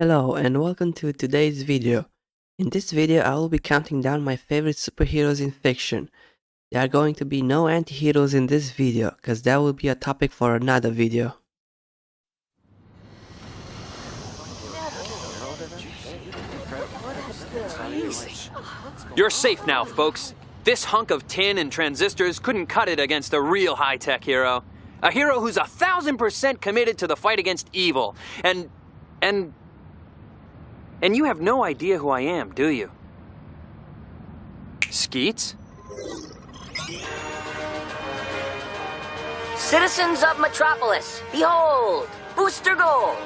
Hello and welcome to today's video. In this video I will be counting down my favorite superheroes in fiction. There are going to be no anti-heroes in this video, cause that will be a topic for another video. You're safe now, folks. This hunk of tin and transistors couldn't cut it against a real high-tech hero. A hero who's 1,000% committed to the fight against evil. And you have no idea who I am, do you? Skeets? Citizens of Metropolis, behold, Booster Gold!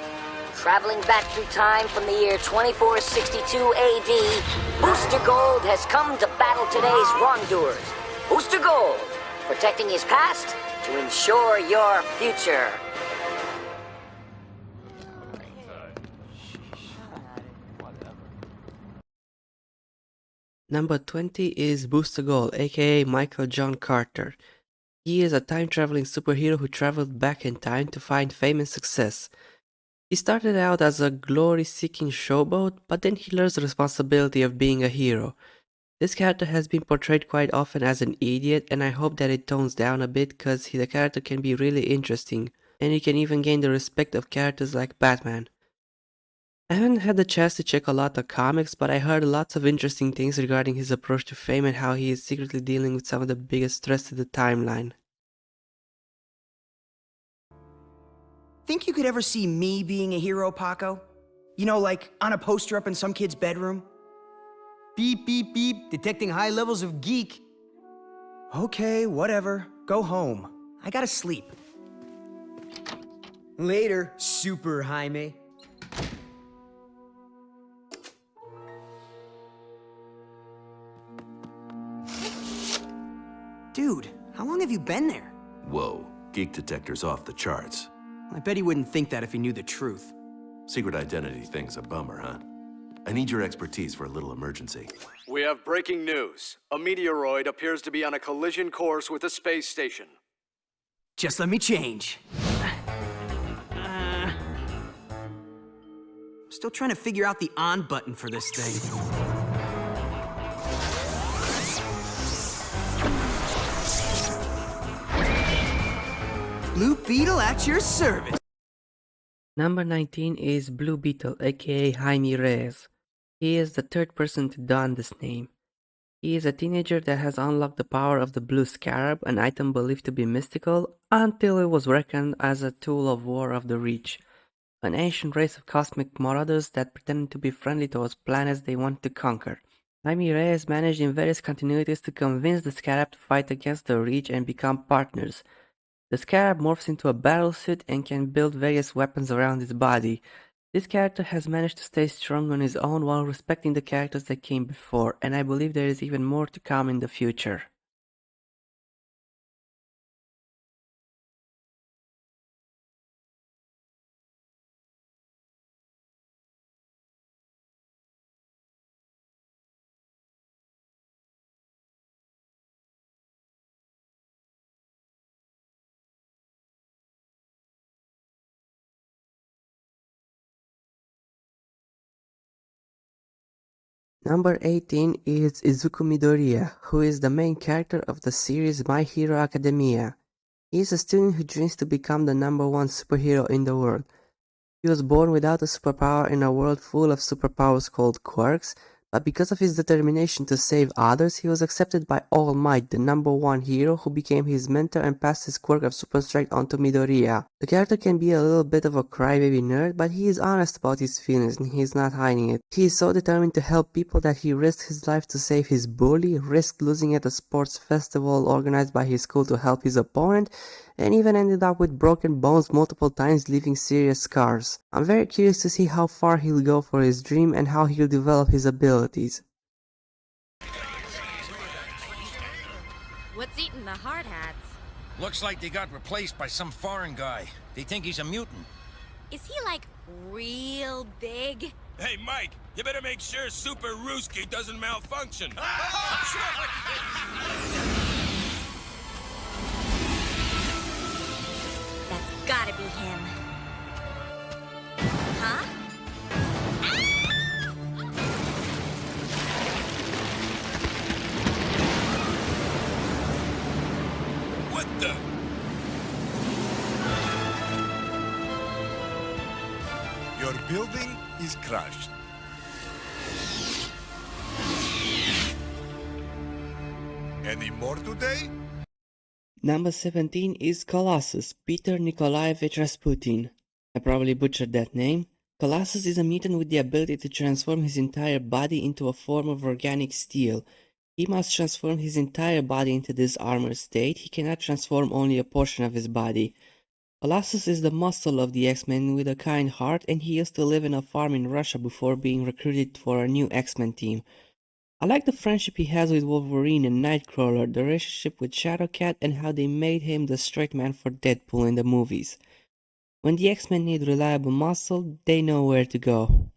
Traveling back through time from the year 2462 AD, Booster Gold has come to battle today's wrongdoers. Booster Gold, protecting his past to ensure your future. Number 20 is Booster Gold, aka Michael John Carter. He is a time-traveling superhero who traveled back in time to find fame and success. He started out as a glory-seeking showboat, but then he learns the responsibility of being a hero. This character has been portrayed quite often as an idiot, and I hope that it tones down a bit cause the character can be really interesting, and he can even gain the respect of characters like Batman. I haven't had the chance to check a lot of comics, but I heard lots of interesting things regarding his approach to fame and how he is secretly dealing with some of the biggest threats to the timeline. Think you could ever see me being a hero, Paco? You know, like on a poster up in some kid's bedroom? Beep, beep, beep, detecting high levels of geek. Okay, whatever. Go home. I gotta sleep. Later, Super Jaime. Dude, how long have you been there? Whoa, geek detector's off the charts. I bet he wouldn't think that if he knew the truth. Secret identity thing's a bummer, huh? I need your expertise for a little emergency. We have breaking news. A meteoroid appears to be on a collision course with a space station. Just let me change. Still trying to figure out the on button for this thing. Blue Beetle at your service. Number 19 is Blue Beetle, aka Jaime Reyes. He is the third person to don this name. He is a teenager that has unlocked the power of the Blue Scarab, an item believed to be mystical, until it was reckoned as a tool of war of the Reach, an ancient race of cosmic marauders that pretended to be friendly towards planets they wanted to conquer. Jaime Reyes managed in various continuities to convince the Scarab to fight against the Reach and become partners. The Scarab morphs into a battlesuit and can build various weapons around his body. This character has managed to stay strong on his own while respecting the characters that came before, and I believe there is even more to come in the future. Number 18 is Izuku Midoriya, who is the main character of the series My Hero Academia. He is a student who dreams to become the #1 superhero in the world. He was born without a superpower in a world full of superpowers called quirks, but because of his determination to save others, he was accepted by All Might, the #1 hero who became his mentor and passed his quirk of super strength onto Midoriya. The character can be a little bit of a crybaby nerd, but he is honest about his feelings and he is not hiding it. He is so determined to help people that he risked his life to save his bully, risked losing at a sports festival organized by his school to help his opponent, and even ended up with broken bones multiple times, leaving serious scars. I'm very curious to see how far he'll go for his dream and how he'll develop his abilities. What's eating the hard hats? Looks like they got replaced by some foreign guy. They think he's a mutant. Is he like real big? Hey, Mike, you better make sure Super Ruski doesn't malfunction. That's gotta be him. Huh? Your building is crushed. Any more today? Number 17 is Colossus, Peter Nikolaevich Rasputin. I probably butchered that name. Colossus is a mutant with the ability to transform his entire body into a form of organic steel. He must transform his entire body into this armored state. He cannot transform only a portion of his body. Colossus is the muscle of the X-Men with a kind heart, and he used to live in a farm in Russia before being recruited for a new X-Men team. I like the friendship he has with Wolverine and Nightcrawler, the relationship with Shadowcat, and how they made him the straight man for Deadpool in the movies. When the X-Men need reliable muscle, they know where to go.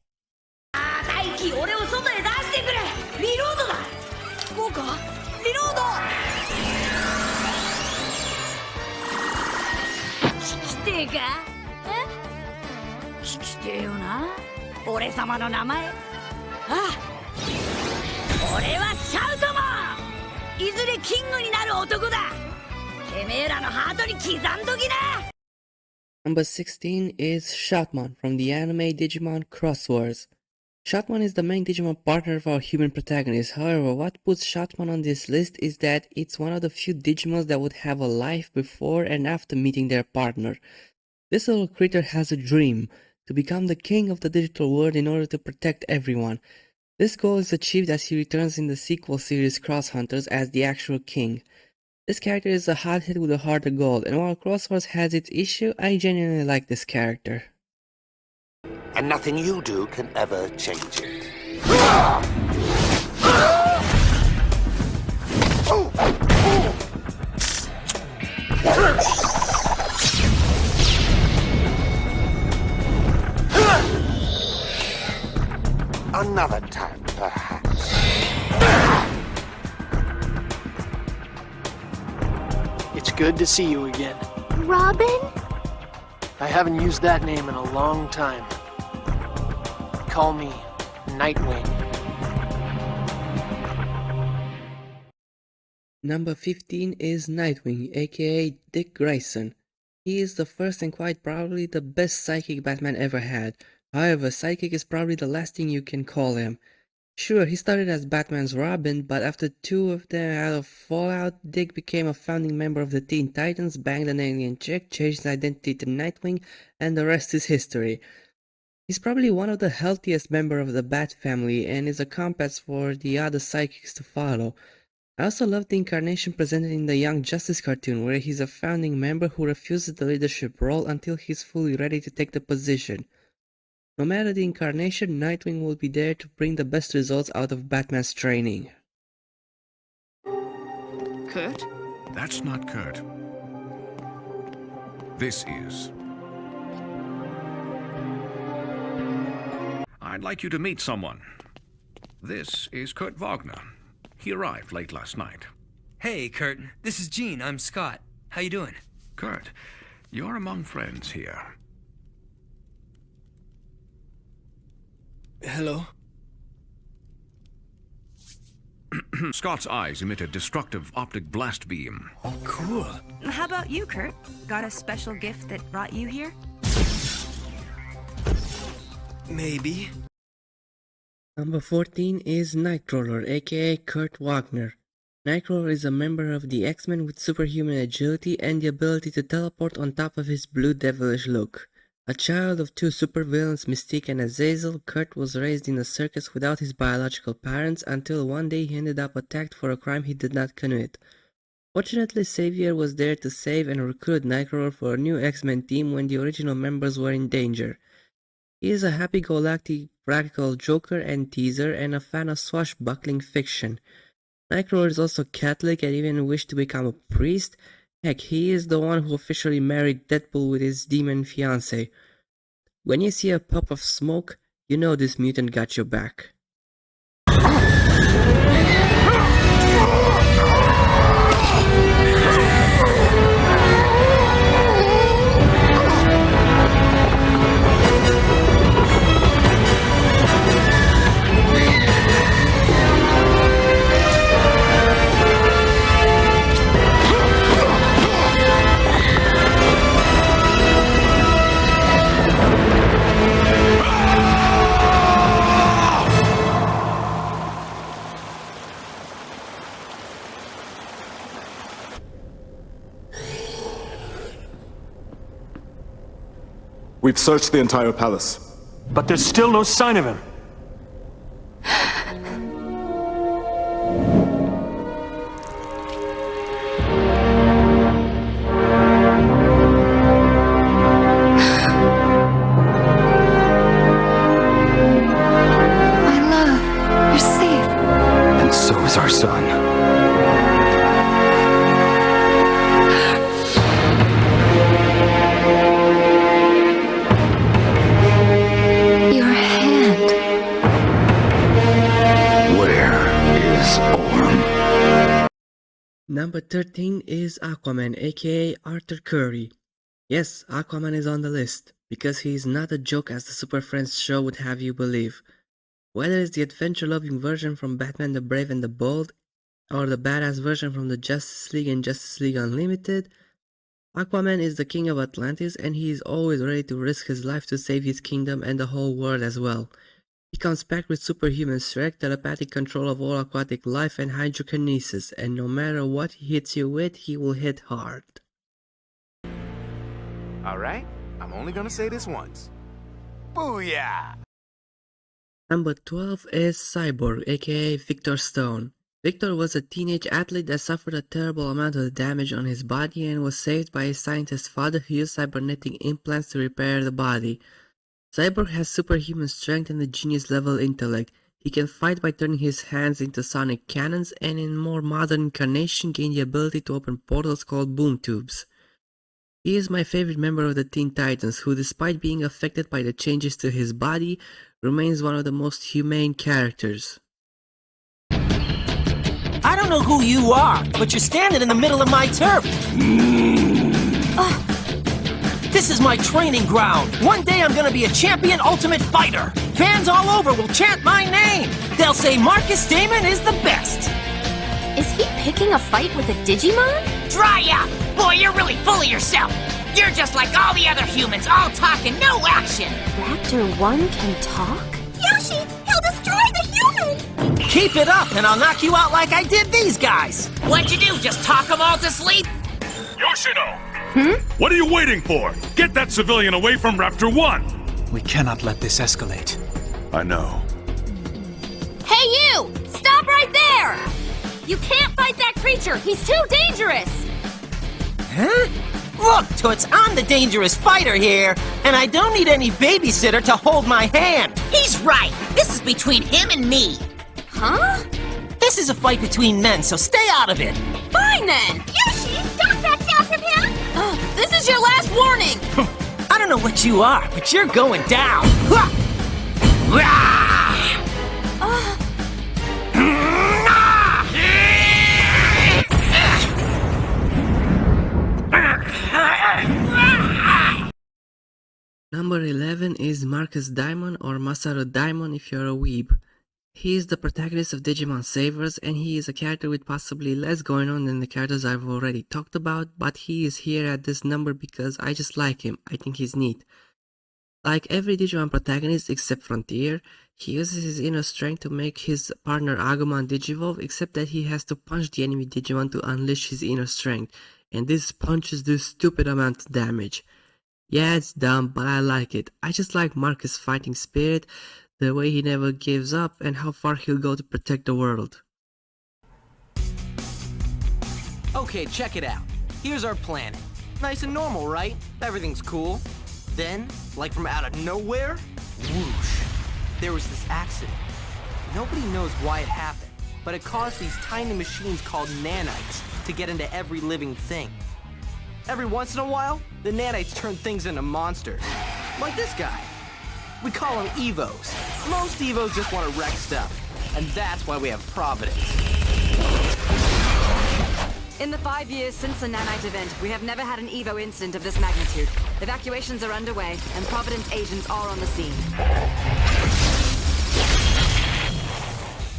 大輝、俺を外へ出してくれ。リロードだ。こうか？リロード。聞きてえか？え？聞きてえよな。俺様の名前。ああ。俺はシャウトマン。いずれキングになる男だ。てめえらのハートに刻んどきな。Number 16 is Shoutmon from the anime Digimon Cross Wars. Shoutmon is the main Digimon partner of our human protagonist. However, what puts Shoutmon on this list is that it's one of the few Digimons that would have a life before and after meeting their partner. This little creature has a dream, to become the king of the digital world in order to protect everyone. This goal is achieved as he returns in the sequel series Cross Hunters as the actual king. This character is a hothead with a heart of gold, and while Cross Wars has its issue, I genuinely like this character. And nothing you do can ever change it. Another time, perhaps. It's good to see you again. Robin? I haven't used that name in a long time. Call me Nightwing. Number 15 is Nightwing, aka Dick Grayson. He is the first and quite probably the best psychic Batman ever had. However, psychic is probably the last thing you can call him. Sure, he started as Batman's Robin, but after two of them had a fallout, Dick became a founding member of the Teen Titans, banged an alien chick, changed his identity to Nightwing, and the rest is history. He's probably one of the healthiest members of the Bat family and is a compass for the other psychics to follow. I also love the incarnation presented in the Young Justice cartoon, where he's a founding member who refuses the leadership role until he's fully ready to take the position. No matter the incarnation, Nightwing will be there to bring the best results out of Batman's training. Kurt? That's not Kurt. This is. I'd like you to meet someone. This is Kurt Wagner. He arrived late last night. Hey, Kurt. This is Gene. I'm Scott. How you doing? Kurt, you're among friends here. Hello? Scott's eyes emit a destructive optic blast beam. Oh, cool. How about you, Kurt? Got a special gift that brought you here? Maybe. Number 14 is Nightcrawler, aka Kurt Wagner. Nightcrawler is a member of the X-Men with superhuman agility and the ability to teleport on top of his blue devilish look. A child of two supervillains, Mystique and Azazel, Kurt was raised in a circus without his biological parents until one day he ended up attacked for a crime he did not commit. Fortunately, Xavier was there to save and recruit Nightcrawler for a new X-Men team when the original members were in danger. He is a happy-go-lucky practical joker and teaser and a fan of swashbuckling fiction. Nightcrawler is also Catholic and even wished to become a priest. Heck, he is the one who officially married Deadpool with his demon fiancée. When you see a puff of smoke, you know this mutant got your back. We've searched the entire palace. But there's still no sign of him. My love, you're safe. And so is our son. Your hand. Where is Orm? Number 13 is Aquaman, aka Arthur Curry. Yes, Aquaman is on the list, because he is not a joke as the Super Friends show would have you believe. Whether it's the adventure-loving version from Batman the Brave and the Bold, or the badass version from the Justice League and Justice League Unlimited, Aquaman is the king of Atlantis and he is always ready to risk his life to save his kingdom and the whole world as well. He comes packed with superhuman strength, telepathic control of all aquatic life and hydrokinesis, and no matter what he hits you with, he will hit hard. Alright, I'm only gonna say this once. Booyah! Number 12 is Cyborg, aka Victor Stone. Victor was a teenage athlete that suffered a terrible amount of damage on his body and was saved by his scientist father who used cybernetic implants to repair the body. Cyborg has superhuman strength and a genius level intellect. He can fight by turning his hands into sonic cannons and in more modern incarnation gain the ability to open portals called boom tubes. He is my favorite member of the Teen Titans who, despite being affected by the changes to his body, remains one of the most humane characters. I don't know who you are, but you're standing in the middle of my turf. This is my training ground. One day I'm gonna be a champion ultimate fighter. Fans all over will chant my name. They'll say Marcus Damon is the best. Is he picking a fight with a Digimon? Dry up! Boy, you're really full of yourself! You're just like all the other humans, all talk and no action! Raptor 1 can talk? Yoshi, he'll destroy the humans! Keep it up and I'll knock you out like I did these guys. What'd you do, just talk them all to sleep? Yoshino! What are you waiting for? Get that civilian away from Raptor 1! We cannot let this escalate. I know. Hey you! Stop right there! You can't fight that creature! He's too dangerous! Huh? Look, Toots, I'm the dangerous fighter here, and I don't need any babysitter to hold my hand. He's right! This is between him and me! Huh? This is a fight between men, so stay out of it. Fine then! Yoshi, don't back down from him! This is your last warning! I don't know what you are, but you're going down. Number 11 is Marcus Daimon, or Masaru Daimon if you're a weeb. He is the protagonist of Digimon Savers and he is a character with possibly less going on than the characters I've already talked about, but he is here at this number because I just like him. I think he's neat. Like every Digimon protagonist except Frontier, he uses his inner strength to make his partner Agumon digivolve, except that he has to punch the enemy Digimon to unleash his inner strength, and these punches do stupid amount of damage. Yeah, it's dumb, but I like it. I just like Marcus' fighting spirit, the way he never gives up, and how far he'll go to protect the world. Okay, check it out. Here's our planet. Nice and normal, right? Everything's cool. Then, like from out of nowhere, whoosh, there was this accident. Nobody knows why it happened, but it caused these tiny machines called nanites to get into every living thing. Every once in a while, the nanites turn things into monsters. Like this guy. We call them Evos. Most Evos just want to wreck stuff, and that's why we have Providence. In the 5 years since the nanite event, we have never had an Evo incident of this magnitude. Evacuations are underway, and Providence agents are on the scene.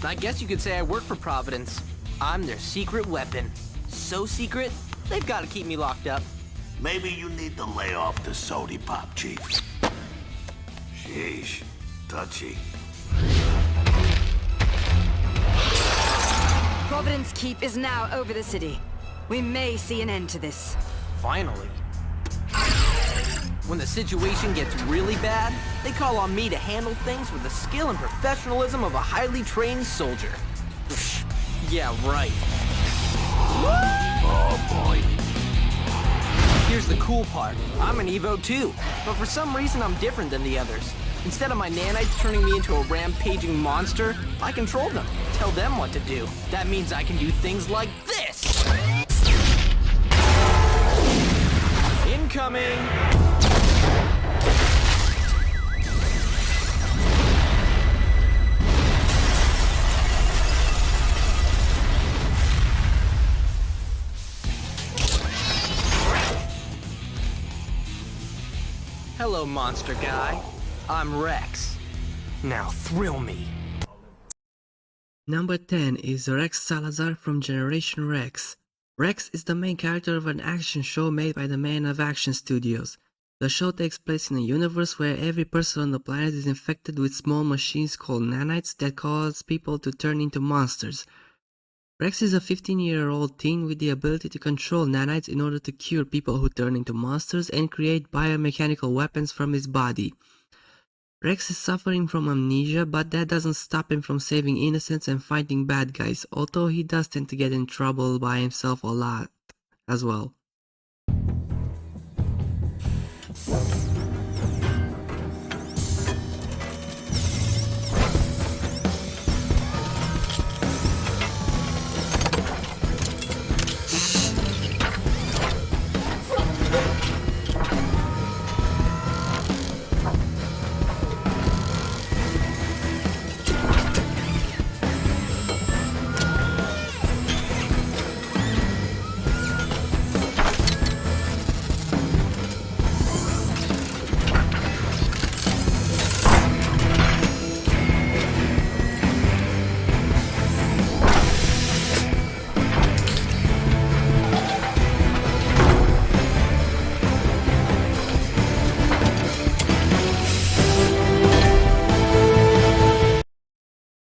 I guess you could say I work for Providence. I'm their secret weapon. So secret, they've got to keep me locked up. Maybe you need to lay off the sody pop, Chief. Sheesh, touchy. Providence Keep is now over the city. We may see an end to this. Finally. When the situation gets really bad, they call on me to handle things with the skill and professionalism of a highly trained soldier. Yeah, right. Oh boy. Here's the cool part. I'm an Evo too, but for some reason I'm different than the others. Instead of my nanites turning me into a rampaging monster, I control them, tell them what to do. That means I can do things like this! Incoming! Hello, monster guy. I'm Rex. Now thrill me. Number 10 is Rex Salazar from Generation Rex. Rex is the main character of an action show made by the Man of Action Studios. The show takes place in a universe where every person on the planet is infected with small machines called nanites that cause people to turn into monsters. Rex is a 15-year-old teen with the ability to control nanites in order to cure people who turn into monsters and create biomechanical weapons from his body. Rex is suffering from amnesia, but that doesn't stop him from saving innocents and fighting bad guys, although he does tend to get in trouble by himself a lot as well.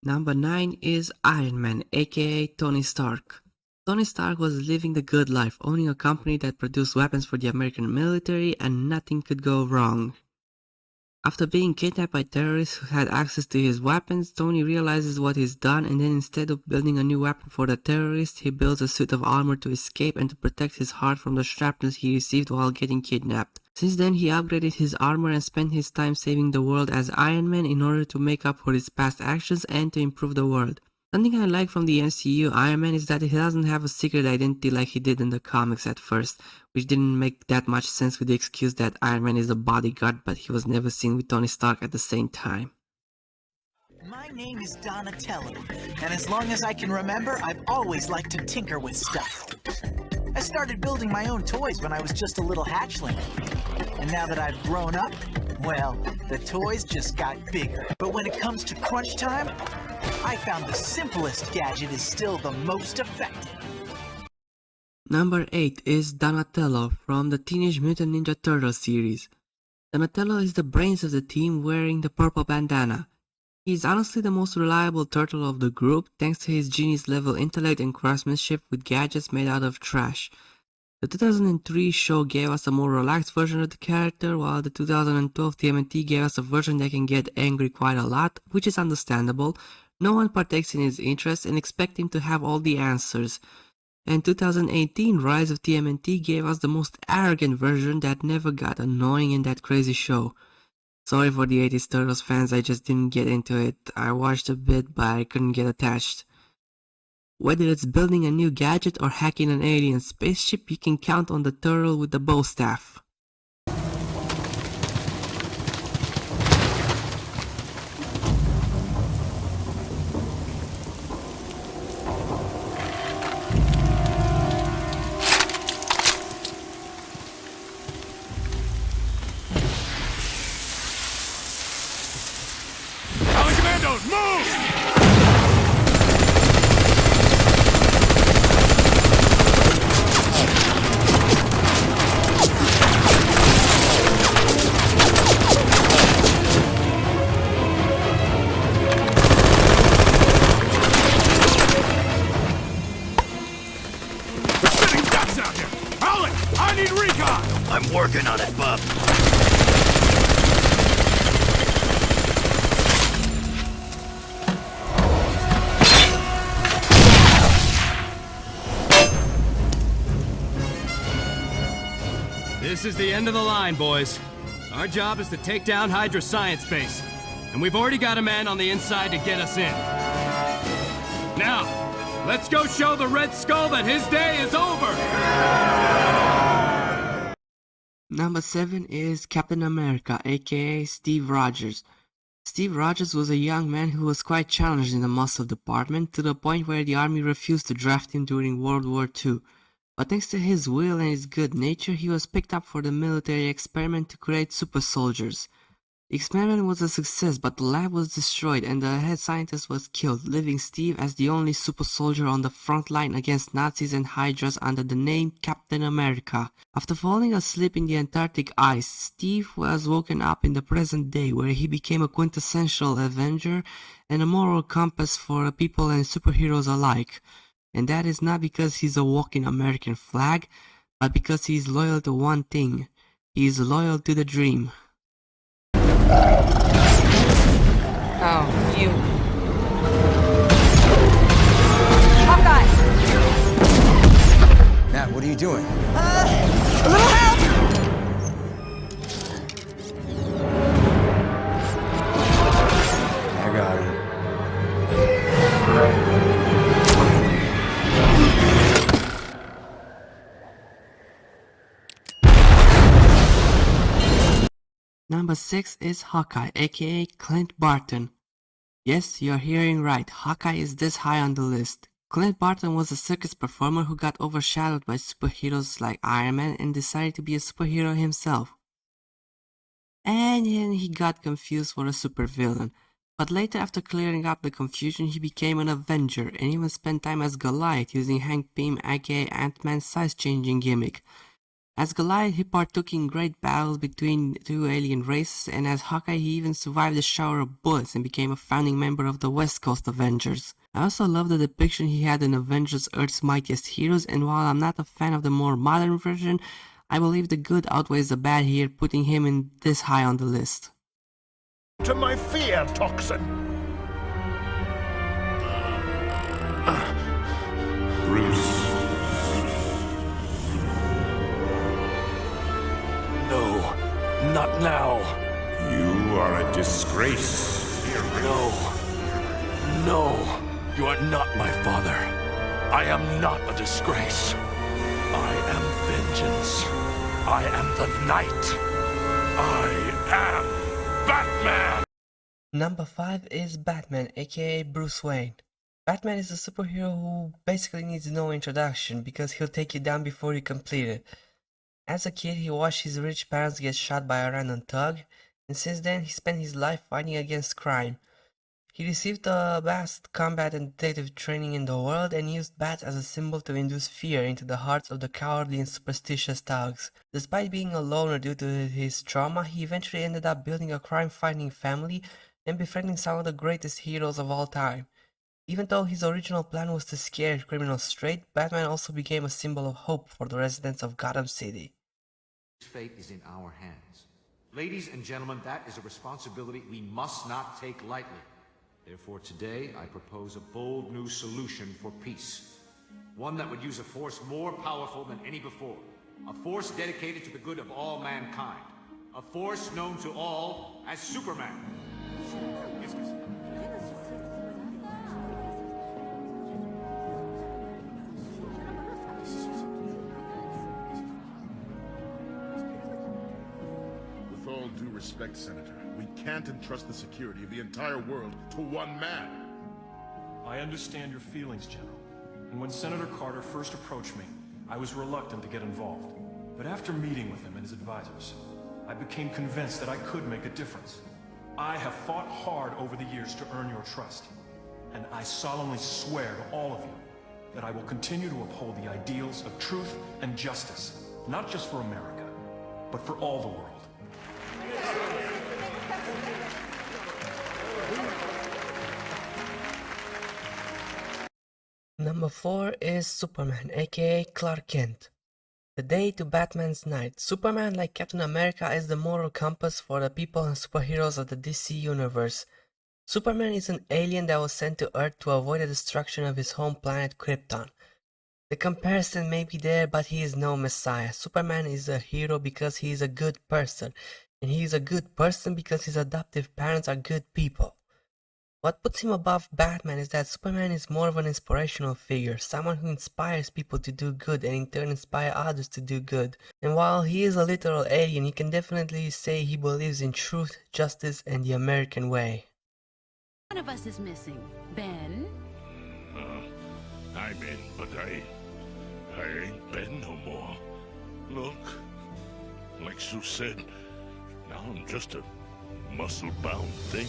Number 9 is Iron Man, aka Tony Stark. Tony Stark was living the good life, owning a company that produced weapons for the American military, and nothing could go wrong. After being kidnapped by terrorists who had access to his weapons, Tony realizes what he's done, and then instead of building a new weapon for the terrorists, he builds a suit of armor to escape and to protect his heart from the shrapnel he received while getting kidnapped. Since then, he upgraded his armor and spent his time saving the world as Iron Man in order to make up for his past actions and to improve the world. Something I like from the MCU Iron Man is that he doesn't have a secret identity like he did in the comics at first, which didn't make that much sense with the excuse that Iron Man is a bodyguard but he was never seen with Tony Stark at the same time. My name is Donatello, and as long as I can remember, I've always liked to tinker with stuff. I started building my own toys when I was just a little hatchling. And now that I've grown up, well, the toys just got bigger. But when it comes to crunch time, I found the simplest gadget is still the most effective. Number 8 is Donatello from the Teenage Mutant Ninja Turtles series. Donatello is the brains of the team wearing the purple bandana. He is honestly the most reliable turtle of the group thanks to his genius level intellect and craftsmanship with gadgets made out of trash. The 2003 show gave us a more relaxed version of the character, while the 2012 TMNT gave us a version that can get angry quite a lot, which is understandable. No one partakes in his interests and expect him to have all the answers. And 2018 Rise of TMNT gave us the most arrogant version that never got annoying in that crazy show. Sorry for the 80s Turtles fans, I just didn't get into it. I watched a bit, but I couldn't get attached. Whether it's building a new gadget or hacking an alien spaceship, you can count on the turtle with the bow staff. Commandos, move! We're spitting ducks out here! Howlett, I need recon! I'm working on it, Bub. This is the end of the line, boys. Our job is to take down Hydra Science Base, and we've already got a man on the inside to get us in. Now, let's go show the Red Skull that his day is over! Number 7 is Captain America, aka Steve Rogers. Steve Rogers was a young man who was quite challenged in the muscle department to the point where the army refused to draft him during World War II. But thanks to his will and his good nature, he was picked up for the military experiment to create super soldiers. The experiment was a success, but the lab was destroyed and the head scientist was killed, leaving Steve as the only super soldier on the front line against Nazis and Hydras under the name Captain America. After falling asleep in the Antarctic ice, Steve was woken up in the present day, where he became a quintessential Avenger and a moral compass for people and superheroes alike. And that is not because he's a walking American flag, but because he is loyal to one thing. He is loyal to the dream. Oh, you. Hawkeye! Matt, what are you doing? A little help! I got him. Number 6 is Hawkeye, aka Clint Barton. Yes, you're hearing right, Hawkeye is this high on the list. Clint Barton was a circus performer who got overshadowed by superheroes like Iron Man and decided to be a superhero himself. And then he got confused for a supervillain. But later, after clearing up the confusion, he became an Avenger and even spent time as Goliath using Hank Pym, aka Ant-Man's size-changing gimmick. As Goliath, he partook in great battles between two alien races, and as Hawkeye, he even survived a shower of bullets and became a founding member of the West Coast Avengers. I also love the depiction he had in Avengers Earth's Mightiest Heroes, and while I'm not a fan of the more modern version, I believe the good outweighs the bad here, putting him in this high on the list. To my fear toxin! Bruce. No, not now. You are a disgrace. No. No. You are not my father. I am not a disgrace. I am vengeance. I am the night. I am Batman! Number 5 is Batman, aka Bruce Wayne. Batman is a superhero who basically needs no introduction because he'll take you down before you complete it. As a kid, he watched his rich parents get shot by a random thug, and since then he spent his life fighting against crime. He received the best combat and detective training in the world and used bats as a symbol to induce fear into the hearts of the cowardly and superstitious thugs. Despite being a loner due to his trauma, he eventually ended up building a crime-fighting family and befriending some of the greatest heroes of all time. Even though his original plan was to scare criminals straight, Batman also became a symbol of hope for the residents of Gotham City. Fate is in our hands. Ladies and gentlemen, that is a responsibility we must not take lightly. Therefore, today, I propose a bold new solution for peace. One that would use a force more powerful than any before. A force dedicated to the good of all mankind. A force known to all as Superman. With all due respect, Senator, we can't entrust the security of the entire world to one man. I understand your feelings, General. And when Senator Carter first approached me, I was reluctant to get involved. But after meeting with him and his advisors, I became convinced that I could make a difference. I have fought hard over the years to earn your trust. And I solemnly swear to all of you that I will continue to uphold the ideals of truth and justice, not just for America, but for all the world. Number 4 is Superman, aka Clark Kent. The day to Batman's night, Superman, like Captain America, is the moral compass for the people and superheroes of the DC universe. Superman is an alien that was sent to Earth to avoid the destruction of his home planet Krypton. The comparison may be there, but he is no messiah. Superman is a hero because he is a good person, and he is a good person because his adoptive parents are good people. What puts him above Batman is that Superman is more of an inspirational figure, someone who inspires people to do good and in turn inspire others to do good. And while he is a literal alien, you can definitely say he believes in truth, justice, and the American way. One of us is missing. Ben? I'm in, but I ain't Ben no more. Look, like Sue said, now I'm just a muscle-bound thing.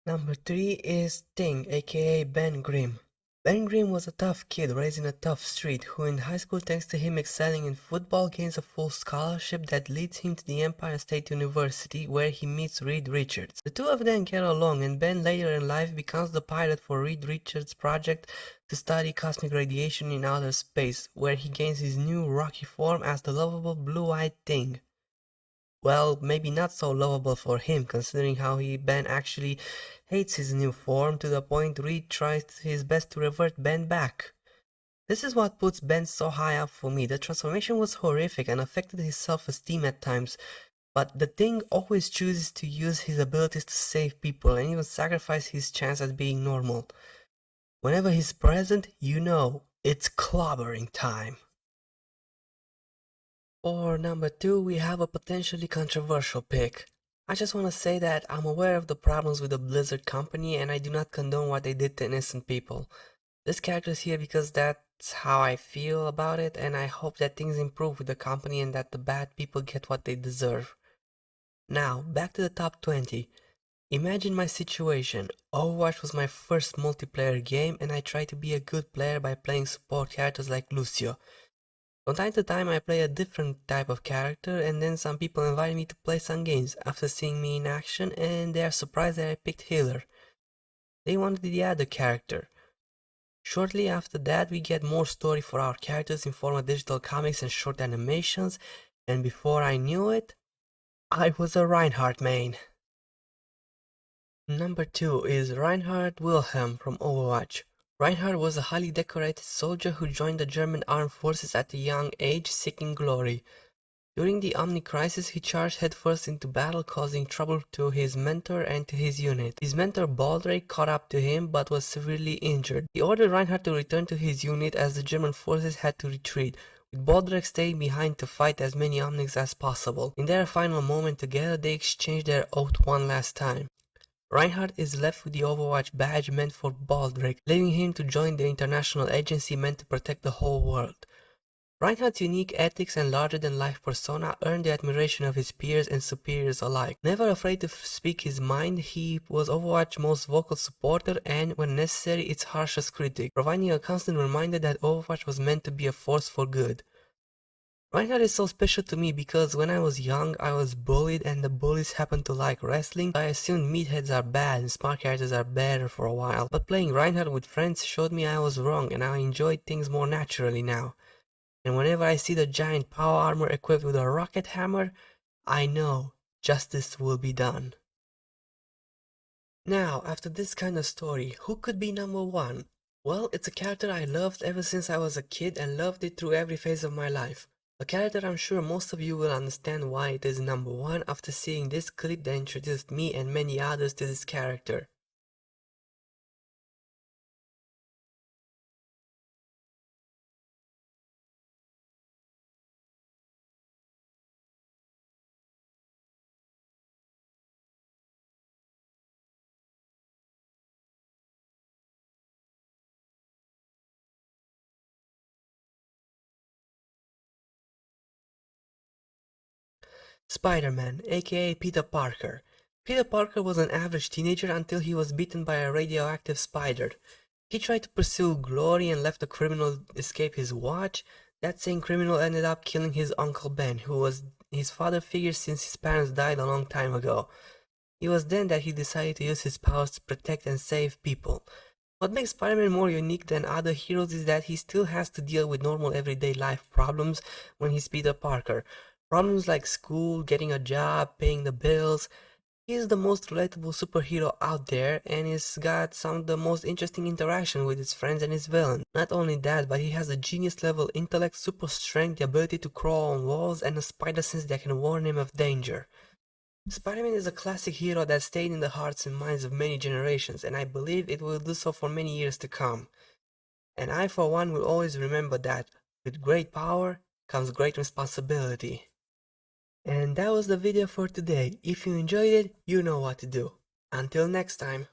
Number 3 is Sting, aka Ben Grimm. Ben Grimm was a tough kid raised in a tough street who in high school, thanks to him excelling in football, gains a full scholarship that leads him to the Empire State University where he meets Reed Richards. The two of them get along and Ben later in life becomes the pilot for Reed Richards' project to study cosmic radiation in outer space, where he gains his new rocky form as the lovable blue-eyed Thing. Well, maybe not so lovable for him, considering how Ben actually hates his new form to the point Reed tries his best to revert Ben back. This is what puts Ben so high up for me. The transformation was horrific and affected his self-esteem at times, but the Thing always chooses to use his abilities to save people and even sacrifice his chance at being normal. Whenever he's present, you know, it's clobbering time. For number 2, we have a potentially controversial pick. I just want to say that I'm aware of the problems with the Blizzard company and I do not condone what they did to innocent people. This character is here because that's how I feel about it, and I hope that things improve with the company and that the bad people get what they deserve. Now, back to the top 20. Imagine my situation. Overwatch was my first multiplayer game and I tried to be a good player by playing support characters like Lucio. From time to time I play a different type of character and then some people invite me to play some games after seeing me in action and they are surprised that I picked Healer. They wanted the other character. Shortly after that we get more story for our characters in form of digital comics and short animations, and before I knew it, I was a Reinhardt main. Number 2 is Reinhard Wilhelm from Overwatch. Reinhard was a highly decorated soldier who joined the German armed forces at a young age, seeking glory. During the Omni Crisis, he charged headfirst into battle, causing trouble to his mentor and to his unit. His mentor Baldrake caught up to him but was severely injured. He ordered Reinhard to return to his unit as the German forces had to retreat, with Baldrake staying behind to fight as many Omnics as possible. In their final moment together, they exchanged their oath one last time. Reinhardt is left with the Overwatch badge meant for Baldrake, leaving him to join the international agency meant to protect the whole world. Reinhardt's unique ethics and larger-than-life persona earned the admiration of his peers and superiors alike. Never afraid to speak his mind, he was Overwatch's most vocal supporter and, when necessary, its harshest critic, providing a constant reminder that Overwatch was meant to be a force for good. Reinhardt is so special to me because when I was young, I was bullied and the bullies happened to like wrestling. I assumed meatheads are bad and smart characters are better for a while, but playing Reinhardt with friends showed me I was wrong and I enjoyed things more naturally now. And whenever I see the giant power armor equipped with a rocket hammer, I know justice will be done. Now, after this kind of story, who could be number 1? Well, it's a character I loved ever since I was a kid and loved it through every phase of my life. A character I'm sure most of you will understand why it is number 1 after seeing this clip that introduced me and many others to this character. Spider-Man, aka Peter Parker. Peter Parker was an average teenager until he was bitten by a radioactive spider. He tried to pursue glory and left a criminal escape his watch. That same criminal ended up killing his Uncle Ben, who was his father figure since his parents died a long time ago. It was then that he decided to use his powers to protect and save people. What makes Spider-Man more unique than other heroes is that he still has to deal with normal everyday life problems when he's Peter Parker. Problems like school, getting a job, paying the bills. He is the most relatable superhero out there, and he's got some of the most interesting interaction with his friends and his villain. Not only that, but he has a genius level intellect, super strength, the ability to crawl on walls, and a spider sense that can warn him of danger. Spider-Man is a classic hero that stayed in the hearts and minds of many generations, and I believe it will do so for many years to come. And I for one will always remember that with great power comes great responsibility. And that was the video for today. If you enjoyed it, you know what to do. Until next time.